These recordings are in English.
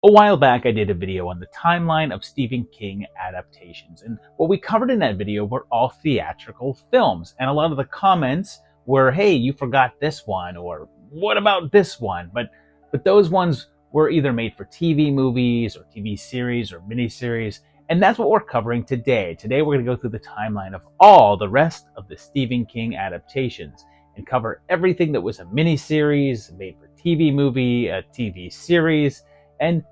A while back, I did a video on the timeline of Stephen King adaptations, and what we covered in that video were all theatrical films, and a lot of the comments were, hey, you forgot this one, or what about this one? But those ones were either made for TV movies, or TV series, or miniseries, and that's what we're covering today. Today we're going to go through the timeline of all the rest of the Stephen King adaptations, and cover everything that was a miniseries, made for TV movie, a TV series, and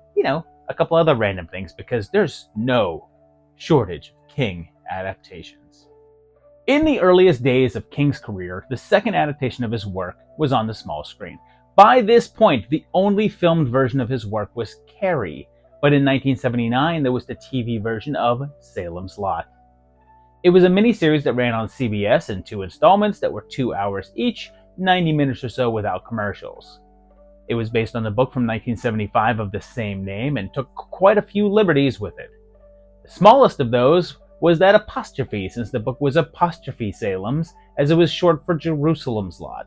a couple other random things, because there's no shortage of King adaptations. In the earliest days of King's career, the second adaptation of his work was on the small screen. By this point, the only filmed version of his work was Carrie, but in 1979 there was the TV version of Salem's Lot. It was a miniseries that ran on CBS in 2 installments that were 2 hours each, 90 minutes or so without commercials. It was based on the book from 1975 of the same name and took quite a few liberties with it. The smallest of those was that apostrophe, since the book was apostrophe Salem's, as it was short for Jerusalem's Lot.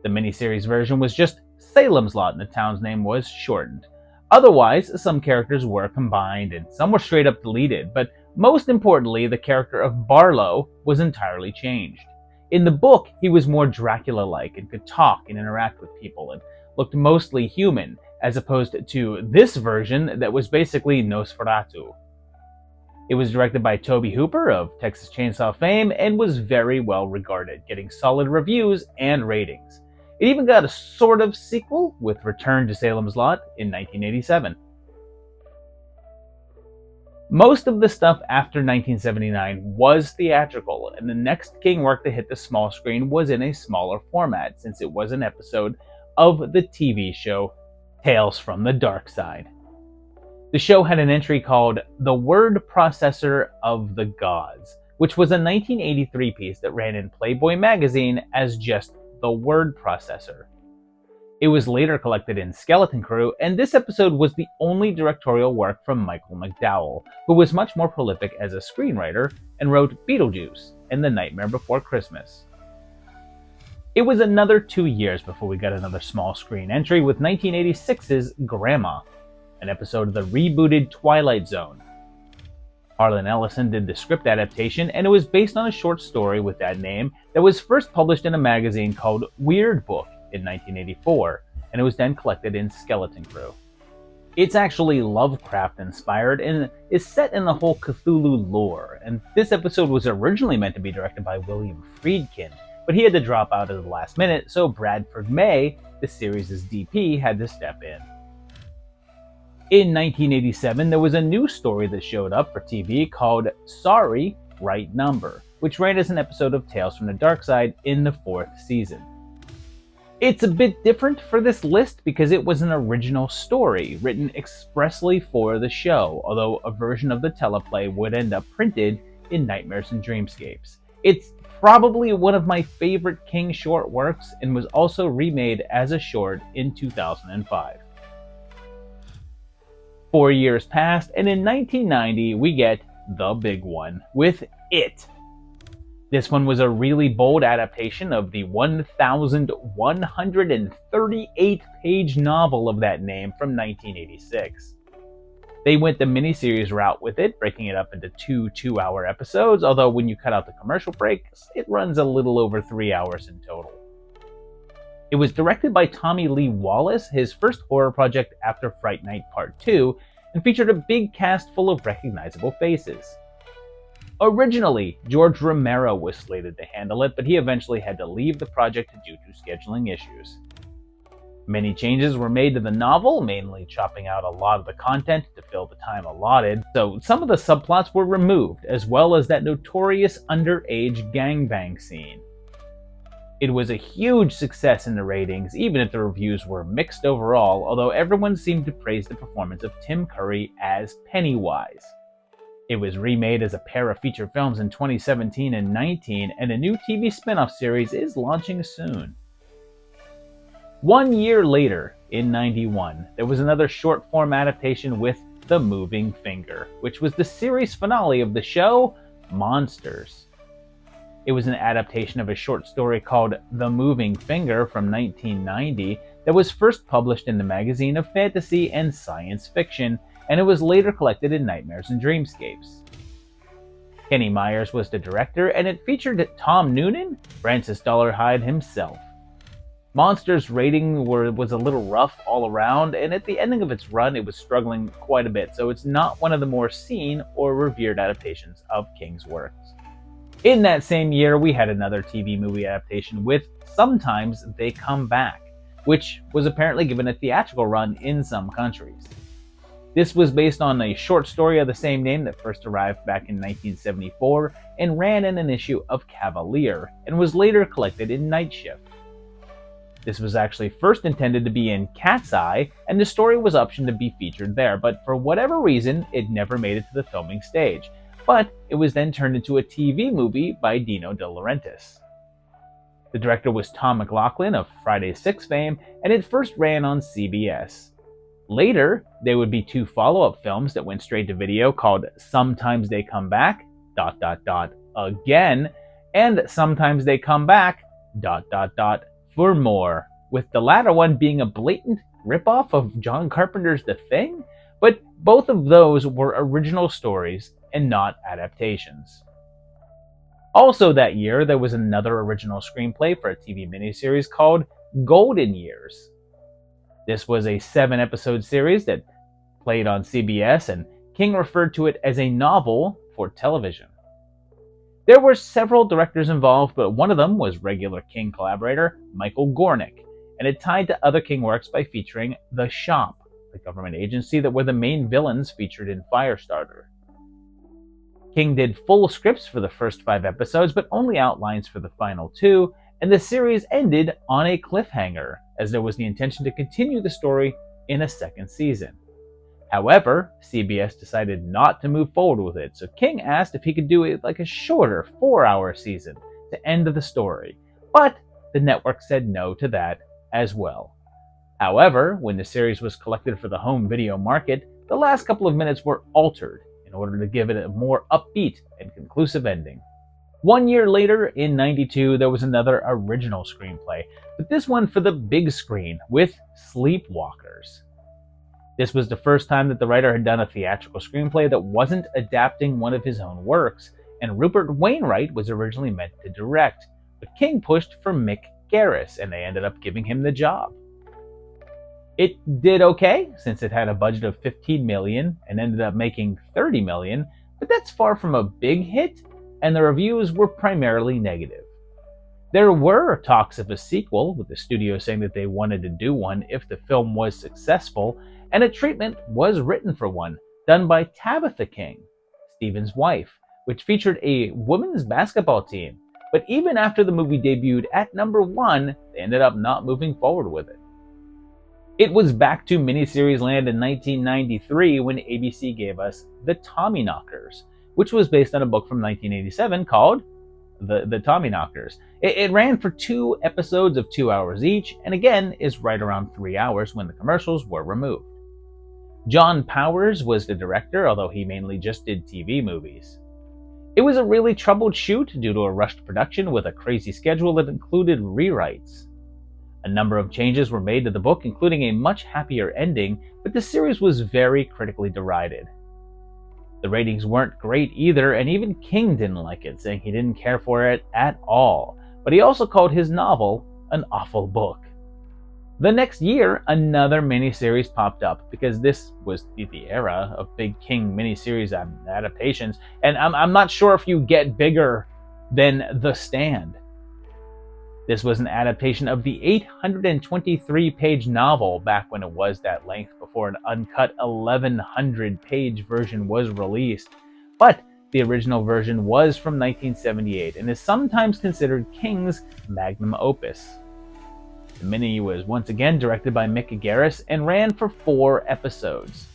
The miniseries version was just Salem's Lot and the town's name was shortened. Otherwise, some characters were combined and some were straight up deleted, but most importantly, the character of Barlow was entirely changed. In the book, he was more Dracula-like and could talk and interact with people and looked mostly human, as opposed to this version that was basically Nosferatu. It was directed by Tobe Hooper of Texas Chainsaw fame and was very well regarded, getting solid reviews and ratings. It even got a sort of sequel with Return to Salem's Lot in 1987. Most of the stuff after 1979 was theatrical, and the next King work to hit the small screen was in a smaller format, since it was an episode of the TV show Tales from the Darkside. The show had an entry called The Word Processor of the Gods, which was a 1983 piece that ran in Playboy magazine as just The Word Processor. It was later collected in Skeleton Crew, and this episode was the only directorial work from Michael McDowell, who was much more prolific as a screenwriter and wrote Beetlejuice and The Nightmare Before Christmas. It was another 2 years before we got another small screen entry with 1986's Grandma, an episode of the rebooted Twilight Zone. Harlan Ellison did the script adaptation, and it was based on a short story with that name that was first published in a magazine called Weird Book in 1984, and it was then collected in Skeleton Crew. It's actually Lovecraft-inspired and is set in the whole Cthulhu lore, and this episode was originally meant to be directed by William Friedkin, but he had to drop out at the last minute, so Bradford May, the series' DP, had to step in. In 1987, there was a new story that showed up for TV called Sorry, Right Number, which ran as an episode of Tales from the Darkside in the 4th season. It's a bit different for this list because it was an original story written expressly for the show, although a version of the teleplay would end up printed in Nightmares and Dreamscapes. It's probably one of my favorite King short works and was also remade as a short in 2005. 4 years passed, and in 1990 we get the big one with It. This one was a really bold adaptation of the 1,138-page novel of that name from 1986. They went the miniseries route with it, breaking it up into 2 2-hour episodes, although when you cut out the commercial breaks, it runs a little over 3 hours in total. It was directed by Tommy Lee Wallace, his first horror project after Fright Night Part 2, and featured a big cast full of recognizable faces. Originally, George Romero was slated to handle it, but he eventually had to leave the project due to scheduling issues. Many changes were made to the novel, mainly chopping out a lot of the content to fill the time allotted, so some of the subplots were removed, as well as that notorious underage gangbang scene. It was a huge success in the ratings, even if the reviews were mixed overall, although everyone seemed to praise the performance of Tim Curry as Pennywise. It was remade as a pair of feature films in 2017 and 19, and a new TV spin-off series is launching soon. 1 year later, in 91, there was another short-form adaptation with The Moving Finger, which was the series finale of the show Monsters. It was an adaptation of a short story called The Moving Finger from 1990 that was first published in the magazine of fantasy and science fiction, and it was later collected in Nightmares and Dreamscapes. Kenny Myers was the director, and it featured Tom Noonan, Francis Dollarhide himself. Monster's rating was a little rough all around, and at the ending of its run it was struggling quite a bit, so it's not one of the more seen or revered adaptations of King's works. In that same year, we had another TV movie adaptation with Sometimes They Come Back, which was apparently given a theatrical run in some countries. This was based on a short story of the same name that first arrived back in 1974 and ran in an issue of Cavalier, and was later collected in Night Shift. This was actually first intended to be in Cat's Eye, and the story was optioned to be featured there, but for whatever reason, it never made it to the filming stage. But it was then turned into a TV movie by Dino De Laurentiis. The director was Tom McLaughlin of Friday 6 fame, and it first ran on CBS. Later, there would be 2 follow-up films that went straight to video called Sometimes They Come Back, ... again, and Sometimes They Come Back, ... for more, with the latter one being a blatant ripoff of John Carpenter's The Thing, but both of those were original stories and not adaptations. Also that year, there was another original screenplay for a TV miniseries called Golden Years. This was a 7-episode series that played on CBS, and King referred to it as a novel for television. There were several directors involved, but one of them was regular King collaborator Michael Gornick, and it tied to other King works by featuring The Shop, the government agency that were the main villains featured in Firestarter. King did full scripts for the first 5 episodes, but only outlines for the final 2, and the series ended on a cliffhanger, as there was the intention to continue the story in a second season. However, CBS decided not to move forward with it, so King asked if he could do it like a shorter 4-hour season to end the story, but the network said no to that as well. However, when the series was collected for the home video market, the last couple of minutes were altered in order to give it a more upbeat and conclusive ending. 1 year later, in '92, there was another original screenplay, but this one for the big screen with Sleepwalkers. This was the first time that the writer had done a theatrical screenplay that wasn't adapting one of his own works, and Rupert Wainwright was originally meant to direct, but King pushed for Mick Garris, and they ended up giving him the job. It did okay, since it had a budget of $15 million and ended up making $30 million, but that's far from a big hit, and the reviews were primarily negative. There were talks of a sequel, with the studio saying that they wanted to do one if the film was successful, and a treatment was written for one, done by Tabitha King, Stephen's wife, which featured a women's basketball team. But even after the movie debuted at number 1, they ended up not moving forward with it. It was back to miniseries land in 1993 when ABC gave us The Tommyknockers, which was based on a book from 1987 called The Tommyknockers. It ran for 2 episodes of 2 hours each, and again is right around 3 hours when the commercials were removed. John Powers was the director, although he mainly just did TV movies. It was a really troubled shoot due to a rushed production with a crazy schedule that included rewrites. A number of changes were made to the book, including a much happier ending, but the series was very critically derided. The ratings weren't great either, and even King didn't like it, saying he didn't care for it at all, but he also called his novel an awful book. The next year, another miniseries popped up, because this was the era of big King miniseries adaptations, and I'm not sure if you get bigger than The Stand. This was an adaptation of the 823-page novel back when it was that length before an uncut 1,100-page version was released, but the original version was from 1978 and is sometimes considered King's magnum opus. The mini was once again directed by Mick Garris and ran for 4 episodes.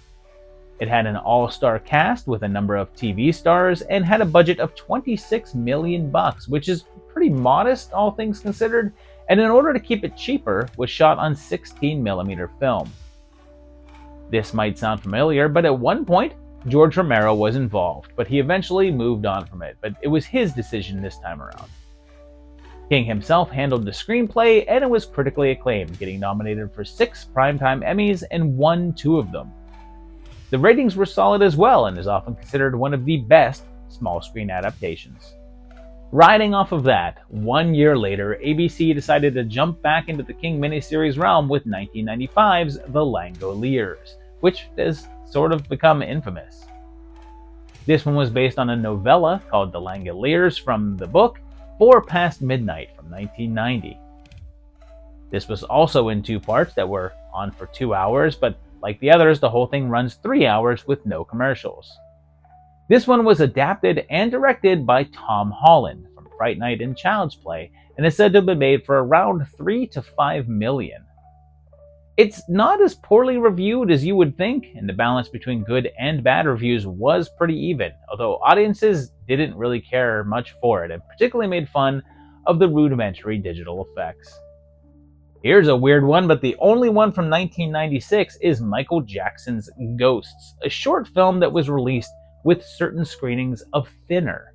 It had an all-star cast with a number of TV stars and had a budget of $26 million, which is pretty modest, all things considered, and in order to keep it cheaper, was shot on 16mm film. This might sound familiar, but at one point, George Romero was involved, but he eventually moved on from it, but it was his decision this time around. King himself handled the screenplay, and it was critically acclaimed, getting nominated for 6 Primetime Emmys and won 2 of them. The ratings were solid as well, and is often considered one of the best small-screen adaptations. Riding off of that, 1 year later, ABC decided to jump back into the King miniseries realm with 1995's The Langoliers, which has sort of become infamous. This one was based on a novella called The Langoliers from the book 4 Past Midnight from 1990. This was also in 2 parts that were on for 2 hours, but like the others, the whole thing runs 3 hours with no commercials. This one was adapted and directed by Tom Holland from Fright Night and Child's Play, and is said to have been made for around $3 to $5 million. It's not as poorly reviewed as you would think, and the balance between good and bad reviews was pretty even, although audiences didn't really care much for it, and particularly made fun of the rudimentary digital effects. Here's a weird one, but the only one from 1996 is Michael Jackson's Ghosts, a short film that was released with certain screenings of Thinner.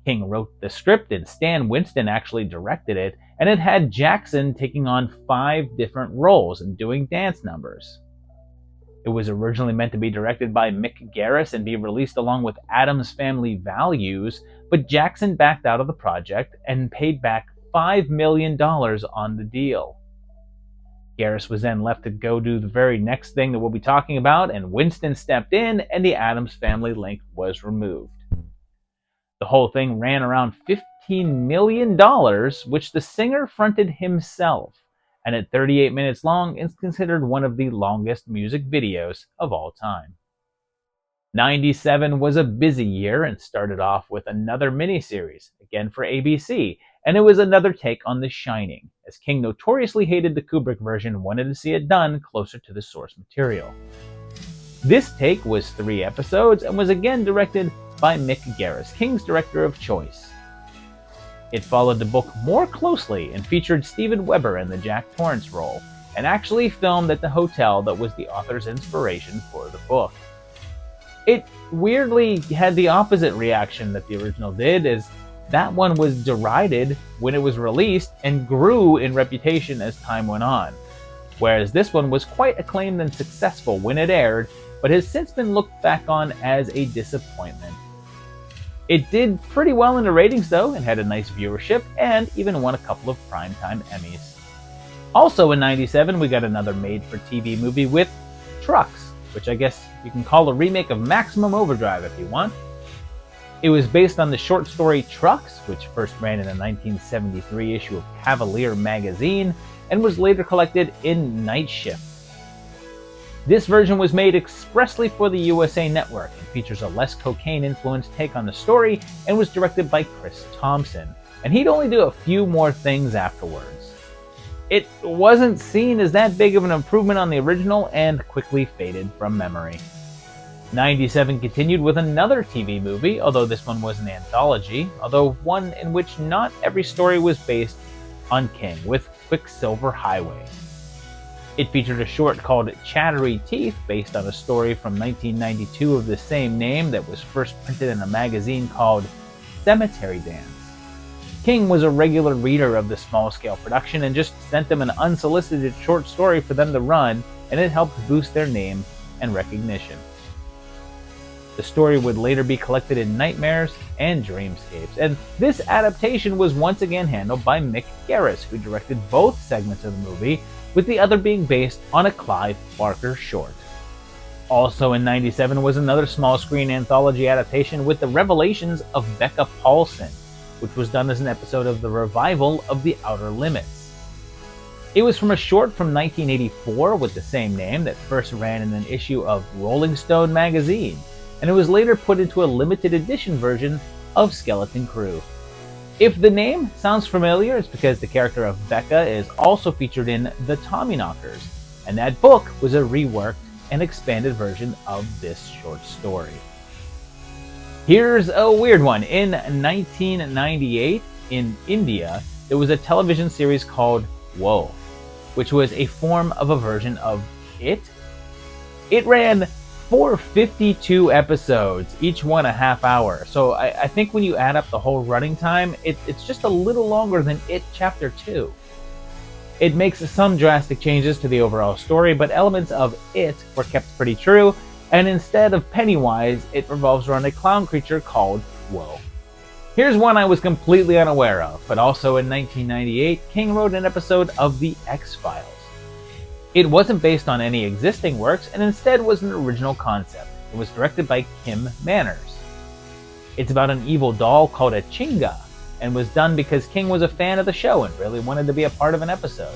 King wrote the script and Stan Winston actually directed it, and it had Jackson taking on 5 different roles and doing dance numbers. It was originally meant to be directed by Mick Garris and be released along with Addams Family Values, but Jackson backed out of the project and paid back $5 million on the deal. Garris was then left to go do the very next thing that we'll be talking about, and Winston stepped in and the Addams Family link was removed. The whole thing ran around $15 million, which the singer fronted himself, and at 38 minutes long is considered one of the longest music videos of all time. 97 was a busy year and started off with another miniseries, again for ABC, and it was another take on The Shining, as King notoriously hated the Kubrick version and wanted to see it done closer to the source material. This take was 3 episodes and was again directed by Mick Garris, King's director of choice. It followed the book more closely and featured Steven Weber in the Jack Torrance role, and actually filmed at the hotel that was the author's inspiration for the book. It weirdly had the opposite reaction that the original did, as that one was derided when it was released and grew in reputation as time went on, whereas this one was quite acclaimed and successful when it aired, but has since been looked back on as a disappointment. It did pretty well in the ratings though, and had a nice viewership, and even won a couple of Primetime Emmys. Also in 97, we got another made-for-TV movie with Trucks, which I guess you can call a remake of Maximum Overdrive if you want. It was based on the short story Trucks, which first ran in a 1973 issue of Cavalier magazine, and was later collected in Night Shift. This version was made expressly for the USA Network and features a less cocaine-influenced take on the story, and was directed by Chris Thompson, and he'd only do a few more things afterwards. It wasn't seen as that big of an improvement on the original and quickly faded from memory. 97 continued with another TV movie, although this one was an anthology, although one in which not every story was based on King, with Quicksilver Highway. It featured a short called Chattery Teeth, based on a story from 1992 of the same name that was first printed in a magazine called Cemetery Dance. King was a regular reader of the small-scale production and just sent them an unsolicited short story for them to run, and it helped boost their name and recognition. The story would later be collected in Nightmares and Dreamscapes, and this adaptation was once again handled by Mick Garris, who directed both segments of the movie, with the other being based on a Clive Barker short. Also in 97 was another small-screen anthology adaptation with the revelations of Becca Paulson, which was done as an episode of the revival of The Outer Limits. It was from a short from 1984 with the same name that first ran in an issue of Rolling Stone magazine, and it was later put into a limited edition version of Skeleton Crew. If the name sounds familiar, it's because the character of Becca is also featured in The Tommyknockers, and that book was a reworked and expanded version of this short story. Here's a weird one. In 1998, in India, there was a television series called Whoa, which was a form of a version of It. It ran for 52 episodes, each one a half hour. So I think when you add up the whole running time, it's just a little longer than It Chapter 2. It makes some drastic changes to the overall story, but elements of It were kept pretty true, and instead of Pennywise, it revolves around a clown creature called Woe. Here's one I was completely unaware of, but also in 1998, King wrote an episode of The X-Files. It wasn't based on any existing works, and instead was an original concept. It was directed by Kim Manners. It's about an evil doll called a Chinga, and was done because King was a fan of the show and really wanted to be a part of an episode.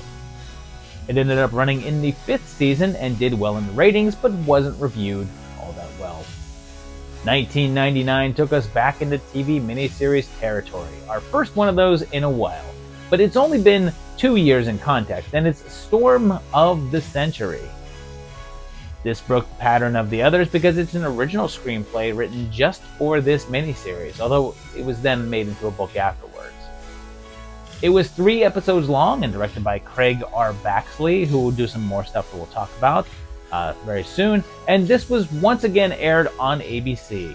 It ended up running in the 5th season and did well in the ratings, but wasn't reviewed all that well. 1999 took us back into TV miniseries territory, our first one of those in a while. But it's only been 2 years in context, and it's Storm of the Century. This broke the pattern of the others because it's an original screenplay written just for this miniseries, although it was then made into a book afterwards. It was 3 episodes long and directed by Craig R. Baxley, who will do some more stuff that we'll talk about very soon, and this was once again aired on ABC.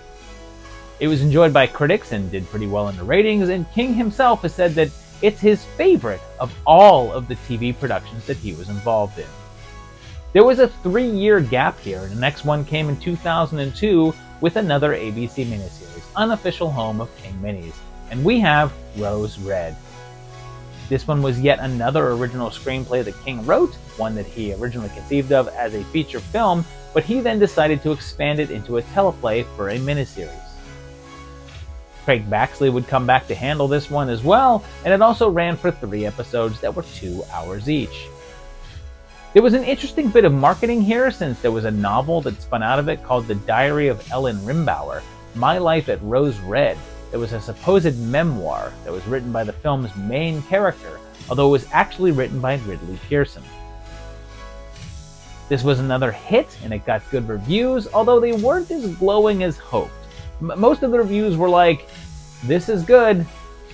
It was enjoyed by critics and did pretty well in the ratings, and King himself has said that it's his favorite of all of the TV productions that he was involved in. There was a 3-year gap here, and the next one came in 2002 with another ABC miniseries, unofficial home of King Minis, and we have Rose Red. This one was yet another original screenplay that King wrote, one that he originally conceived of as a feature film, but he then decided to expand it into a teleplay for a miniseries. Craig Baxley would come back to handle this one as well, and it also ran for 3 episodes that were 2 hours each. There was an interesting bit of marketing here, since there was a novel that spun out of it called The Diary of Ellen Rimbauer, My Life at Rose Red. It was a supposed memoir that was written by the film's main character, although it was actually written by Ridley Pearson. This was another hit, and it got good reviews, although they weren't as glowing as hoped. Most of the reviews were like, this is good,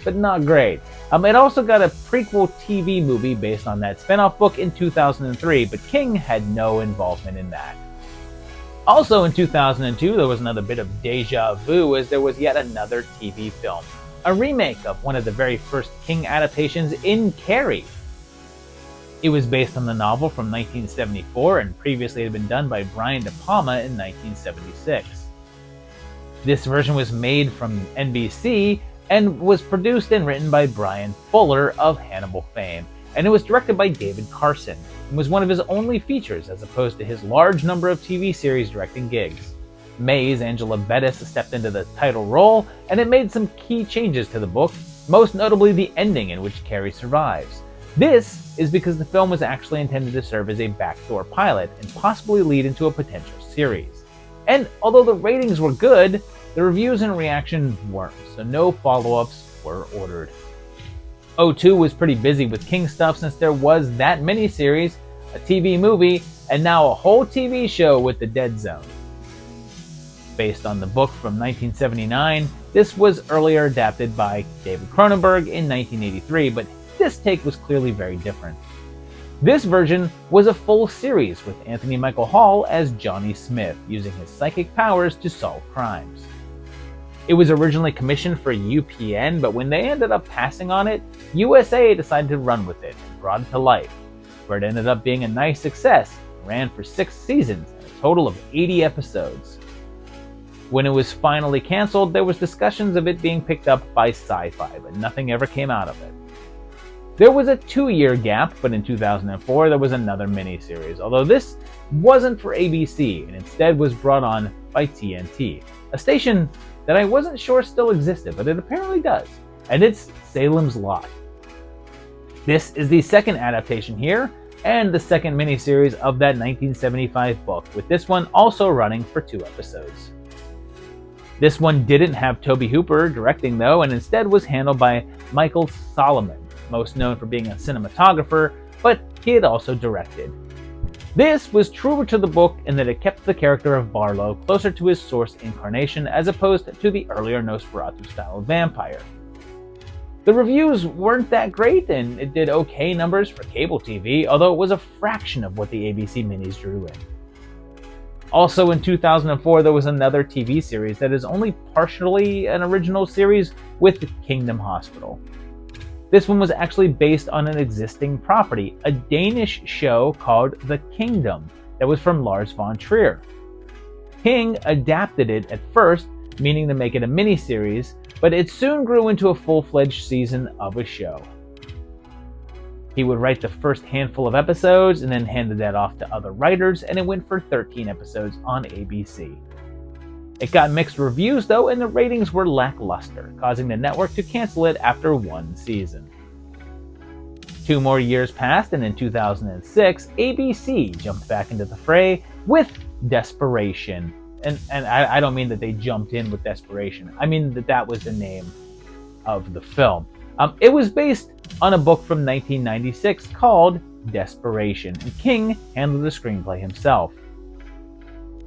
but not great. It also got a prequel TV movie based on that spin-off book in 2003, but King had no involvement in that. Also in 2002, there was another bit of deja vu, as there was yet another TV film, a remake of one of the very first King adaptations in Carrie. It was based on the novel from 1974 and previously had been done by Brian De Palma in 1976. This version was made from NBC and was produced and written by Brian Fuller of Hannibal fame, and it was directed by David Carson, and was one of his only features as opposed to his large number of TV series directing gigs. May's Angela Bettis stepped into the title role, and it made some key changes to the book, most notably the ending in which Carrie survives. This is because the film was actually intended to serve as a backdoor pilot and possibly lead into a potential series. And although the ratings were good, the reviews and reactions weren't, so no follow-ups were ordered. O2 was pretty busy with King stuff, since there was that miniseries, a TV movie, and now a whole TV show with The Dead Zone. Based on the book from 1979, this was earlier adapted by David Cronenberg in 1983, but this take was clearly very different. This version was a full series with Anthony Michael Hall as Johnny Smith, using his psychic powers to solve crimes. It was originally commissioned for UPN, but when they ended up passing on it, USA decided to run with it and brought it to life, where it ended up being a nice success and ran for 6 seasons and a total of 80 episodes. When it was finally canceled, there was discussions of it being picked up by Sci-Fi, but nothing ever came out of it. There was a 2-year gap, but in 2004 there was another miniseries, although this wasn't for ABC and instead was brought on by TNT, a station that I wasn't sure still existed, but it apparently does, and it's Salem's Lot. This is the second adaptation here, and the second miniseries of that 1975 book, with this one also running for 2 episodes. This one didn't have Tobe Hooper directing though, and instead was handled by Michael Salem, most known for being a cinematographer, but he had also directed. This was truer to the book in that it kept the character of Barlow closer to his source incarnation as opposed to the earlier Nosferatu-style vampire. The reviews weren't that great, and it did okay numbers for cable TV, although it was a fraction of what the ABC minis drew in. Also in 2004, there was another TV series that is only partially an original series with Kingdom Hospital. This one was actually based on an existing property, a Danish show called The Kingdom that was from Lars von Trier. King adapted it at first, meaning to make it a miniseries, but it soon grew into a full-fledged season of a show. He would write the first handful of episodes and then handed that off to other writers, and it went for 13 episodes on ABC. It got mixed reviews though, and the ratings were lackluster, causing the network to cancel it after one season. 2 more years passed, and in 2006, ABC jumped back into the fray with Desperation. And I don't mean that they jumped in with Desperation. I mean that was the name of the film. It was based on a book from 1996 called Desperation, and King handled the screenplay himself.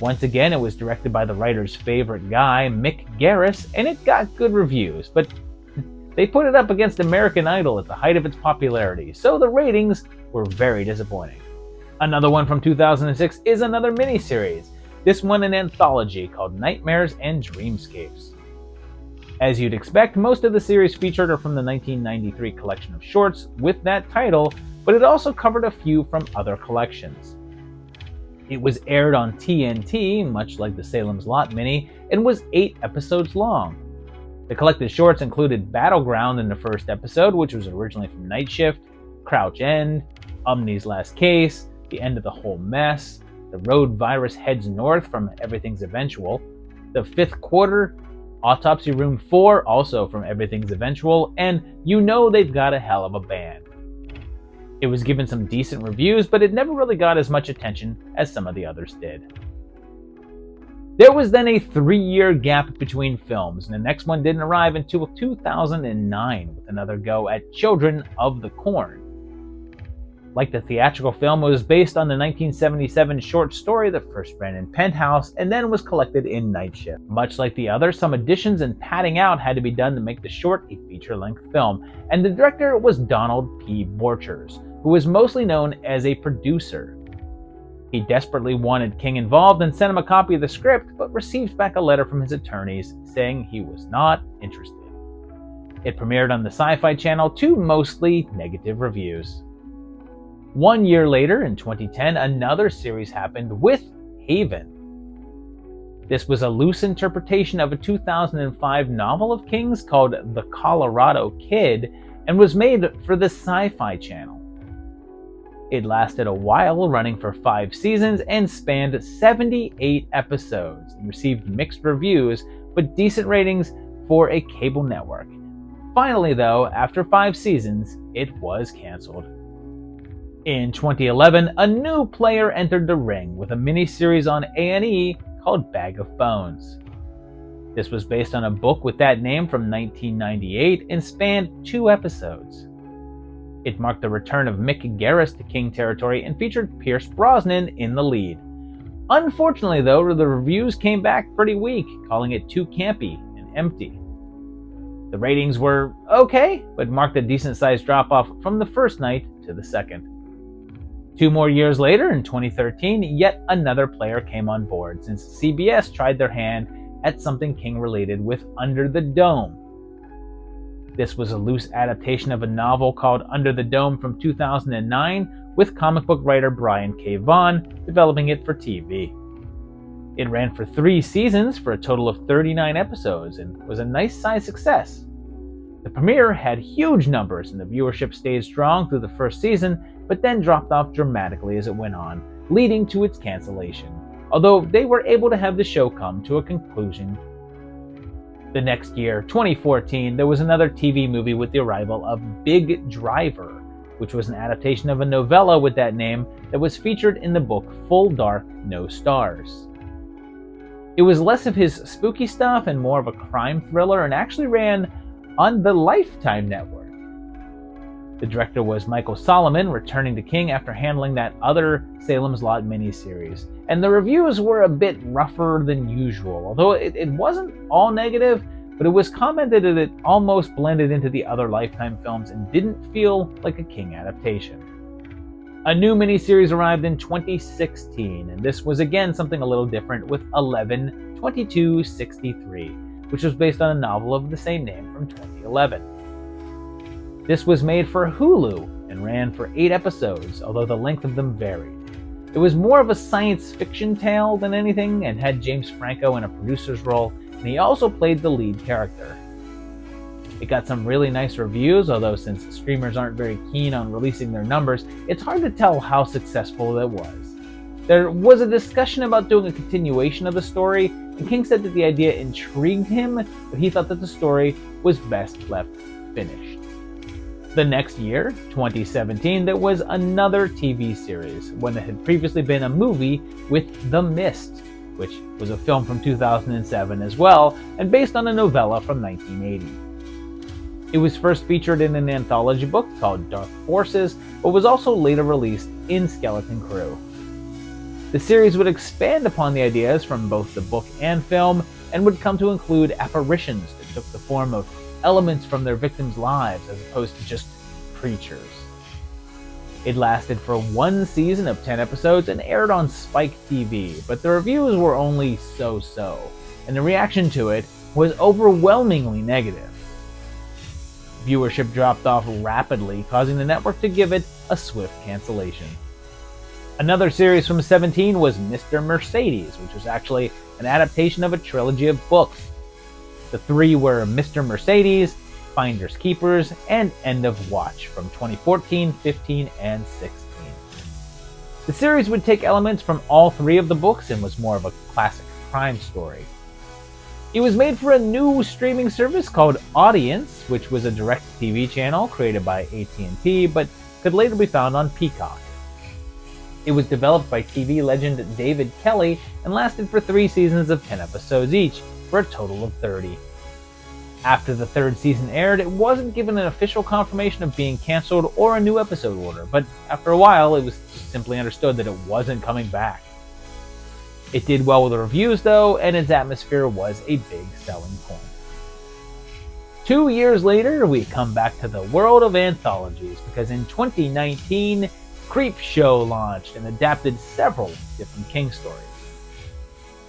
Once again, it was directed by the writer's favorite guy, Mick Garris, and it got good reviews, but they put it up against American Idol at the height of its popularity, so the ratings were very disappointing. Another one from 2006 is another miniseries, this one an anthology called Nightmares and Dreamscapes. As you'd expect, most of the series featured are from the 1993 collection of shorts with that title, but it also covered a few from other collections. It was aired on TNT, much like the Salem's Lot mini, and was 8 episodes long. The collected shorts included Battleground in the first episode, which was originally from Night Shift, Crouch End, Omni's Last Case, The End of the Whole Mess, The Road Virus Heads North from Everything's Eventual, The Fifth Quarter, Autopsy Room 4, also from Everything's Eventual, and You Know They've Got a Hell of a Band. It was given some decent reviews, but it never really got as much attention as some of the others did. There was then a 3-year gap between films, and the next one didn't arrive until 2009 with another go at Children of the Corn. Like the theatrical film, it was based on the 1977 short story that first ran in Penthouse and then was collected in Night Shift. Much like the other, some additions and padding out had to be done to make the short a feature-length film, and the director was Donald P. Borchers, who was mostly known as a producer. He desperately wanted King involved and sent him a copy of the script, but received back a letter from his attorneys saying he was not interested. It premiered on the Sci-Fi Channel to mostly negative reviews. 1 year later, in 2010, another series happened with Haven. This was a loose interpretation of a 2005 novel of King's called The Colorado Kid and was made for the Sci-Fi Channel. It lasted a while, running for 5 seasons and spanned 78 episodes and received mixed reviews but decent ratings for a cable network. Finally though, after 5 seasons, it was cancelled. In 2011, a new player entered the ring with a miniseries on A&E called Bag of Bones. This was based on a book with that name from 1998 and spanned 2 episodes. It marked the return of Mick Garris to King territory and featured Pierce Brosnan in the lead. Unfortunately though, the reviews came back pretty weak, calling it too campy and empty. The ratings were okay, but marked a decent-sized drop-off from the first night to the second. 2 more years later, in 2013, yet another player came on board since CBS tried their hand at something King-related with Under the Dome. This was a loose adaptation of a novel called Under the Dome from 2009, with comic book writer Brian K. Vaughan developing it for TV. It ran for 3 seasons for a total of 39 episodes and was a nice-sized success. The premiere had huge numbers and the viewership stayed strong through the first season, but then dropped off dramatically as it went on, leading to its cancellation, although they were able to have the show come to a conclusion. The next year, 2014, there was another TV movie with the arrival of Big Driver, which was an adaptation of a novella with that name that was featured in the book Full Dark, No Stars. It was less of his spooky stuff and more of a crime thriller, and actually ran on the Lifetime network. The director was Michael Solomon, returning to King after handling that other Salem's Lot miniseries, and the reviews were a bit rougher than usual, although it wasn't all negative, but it was commented that it almost blended into the other Lifetime films and didn't feel like a King adaptation. A new miniseries arrived in 2016, and this was again something a little different with 11/22/63, which was based on a novel of the same name from 2011. This was made for Hulu and ran for 8 episodes, although the length of them varied. It was more of a science fiction tale than anything and had James Franco in a producer's role, and he also played the lead character. It got some really nice reviews, although since streamers aren't very keen on releasing their numbers, it's hard to tell how successful it was. There was a discussion about doing a continuation of the story, and King said that the idea intrigued him, but he thought that the story was best left finished. The next year, 2017, there was another TV series, when it had previously been a movie with The Mist, which was a film from 2007 as well, and based on a novella from 1980. It was first featured in an anthology book called Dark Forces, but was also later released in Skeleton Crew. The series would expand upon the ideas from both the book and film, and would come to include apparitions that took the form of elements from their victims' lives as opposed to just creatures. It lasted for 1 season of 10 episodes and aired on Spike TV, but the reviews were only so-so, and the reaction to it was overwhelmingly negative. Viewership dropped off rapidly, causing the network to give it a swift cancellation. Another series from 2017 was Mr. Mercedes, which was actually an adaptation of a trilogy of books. The 3 were Mr. Mercedes, Finders Keepers, and End of Watch from 2014, 15, and 16. The series would take elements from all 3 of the books and was more of a classic crime story. It was made for a new streaming service called Audience, which was a direct-to-TV channel created by AT&T, but could later be found on Peacock. It was developed by TV legend David Kelly and lasted for 3 seasons of 10 episodes each, for a total of 30. After the 3rd season aired, it wasn't given an official confirmation of being cancelled or a new episode order, but after a while, it was simply understood that it wasn't coming back. It did well with the reviews though, and its atmosphere was a big selling point. 2 years later, we come back to the world of anthologies, because in 2019, Creepshow launched and adapted several different King stories.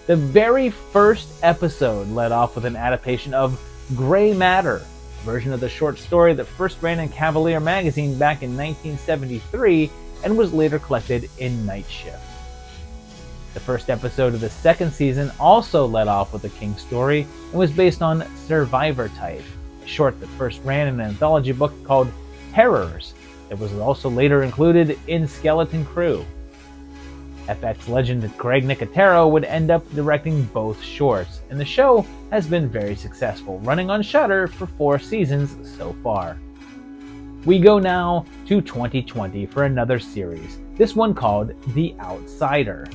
The very first episode led off with an adaptation of Grey Matter, a version of the short story that first ran in Cavalier magazine back in 1973 and was later collected in Night Shift. The first episode of the 2nd season also led off with a King story and was based on Survivor Type, a short that first ran in an anthology book called Terrors that was also later included in Skeleton Crew. FX legend Greg Nicotero would end up directing both shorts, and the show has been very successful, running on Shudder for 4 seasons so far. We go now to 2020 for another series, this one called The Outsider.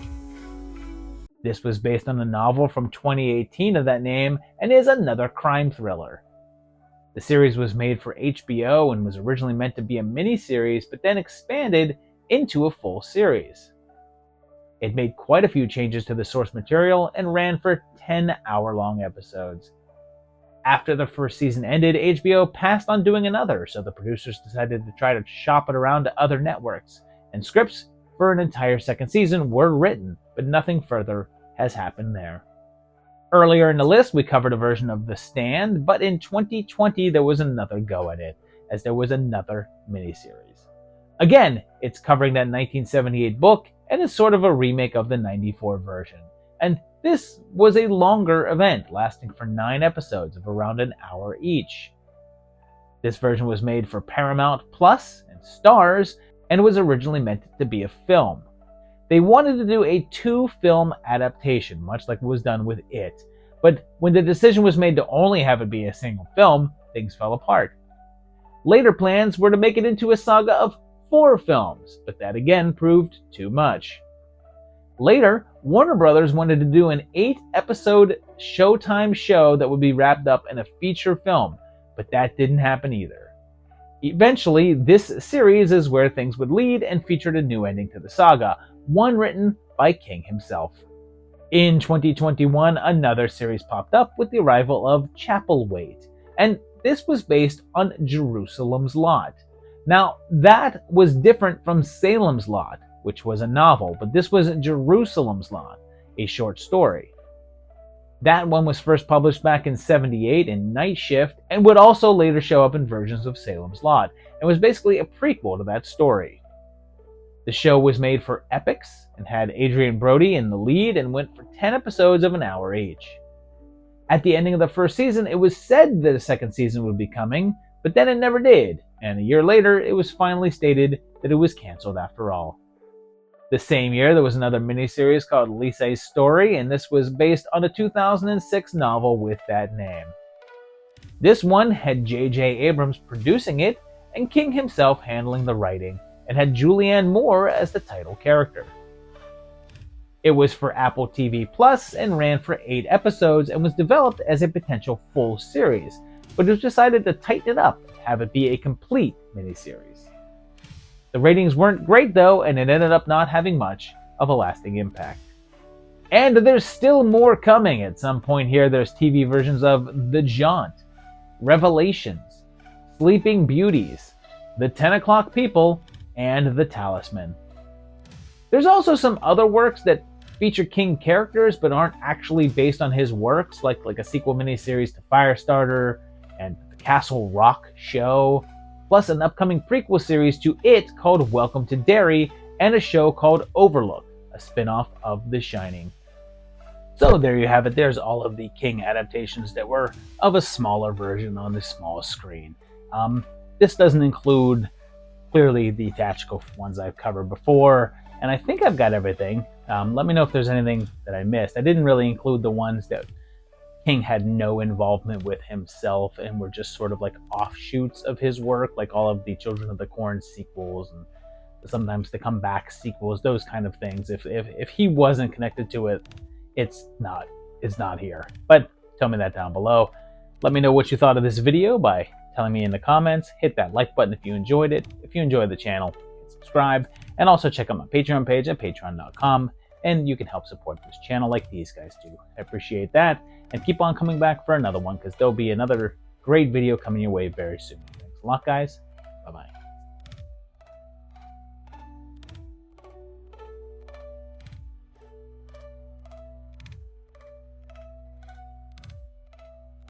This was based on a novel from 2018 of that name and is another crime thriller. The series was made for HBO and was originally meant to be a miniseries, but then expanded into a full series. It made quite a few changes to the source material and ran for 10-hour-long episodes. After the first season ended, HBO passed on doing another, so the producers decided to try to shop it around to other networks, and scripts for an entire 2nd season were written, but nothing further has happened there. Earlier in the list, we covered a version of The Stand, but in 2020 there was another go at it, as there was another miniseries. Again, it's covering that 1978 book, and is sort of a remake of the 94 version. And this was a longer event, lasting for 9 episodes of around an hour each. This version was made for Paramount Plus and Starz, and was originally meant to be a film. They wanted to do a 2-film adaptation, much like was done with It, but when the decision was made to only have it be a single film, things fell apart. Later plans were to make it into a saga of 4 films, but that again proved too much. Later, Warner Brothers wanted to do an 8-episode Showtime show that would be wrapped up in a feature film, but that didn't happen either. Eventually, this series is where things would lead and featured a new ending to the saga, one written by King himself. In 2021, another series popped up with the arrival of Chapelwaite, and this was based on Jerusalem's Lot. Now, that was different from Salem's Lot, which was a novel, but this was Jerusalem's Lot, a short story. That one was first published back in '78 in Night Shift and would also later show up in versions of Salem's Lot, and was basically a prequel to that story. The show was made for Epix and had Adrian Brody in the lead and went for 10 episodes of an hour each. At the ending of the first season, it was said that a second season would be coming, but then it never did, and a year later, it was finally stated that it was canceled after all. The same year, there was another miniseries called Lisey's Story, and this was based on a 2006 novel with that name. This one had J.J. Abrams producing it, and King himself handling the writing, and had Julianne Moore as the title character. It was for Apple TV Plus and ran for 8 episodes and was developed as a potential full series, but it was decided to tighten it up and have it be a complete miniseries. The ratings weren't great though, and it ended up not having much of a lasting impact. And there's still more coming. At some point here, there's TV versions of The Jaunt, Revelations, Sleeping Beauties, The 10 O'Clock People, and The Talisman. There's also some other works that feature King characters but aren't actually based on his works, like a sequel miniseries to Firestarter and the Castle Rock show, plus an upcoming prequel series to it called Welcome to Derry, and a show called Overlook, a spin-off of The Shining. So there you have it. There's all of the King adaptations that were of a smaller version on the small screen. This doesn't include, clearly, the theatrical ones I've covered before, and I think I've got everything. Let me know if there's anything that I missed. I didn't really include the ones that King had no involvement with himself and were just sort of like offshoots of his work, like all of the Children of the Corn sequels and sometimes the Come Back sequels, those kind of things. If he wasn't connected to it, it's not here. But tell me that down below. Let me know what you thought of this video by telling me in the comments. Hit that like button if you enjoyed it. If you enjoyed the channel, subscribe, and also check out my Patreon page at patreon.com, and you can help support this channel like these guys do. I appreciate that, and keep on coming back for another one, because there'll be another great video coming your way very soon. Thanks a lot, guys. Bye-bye.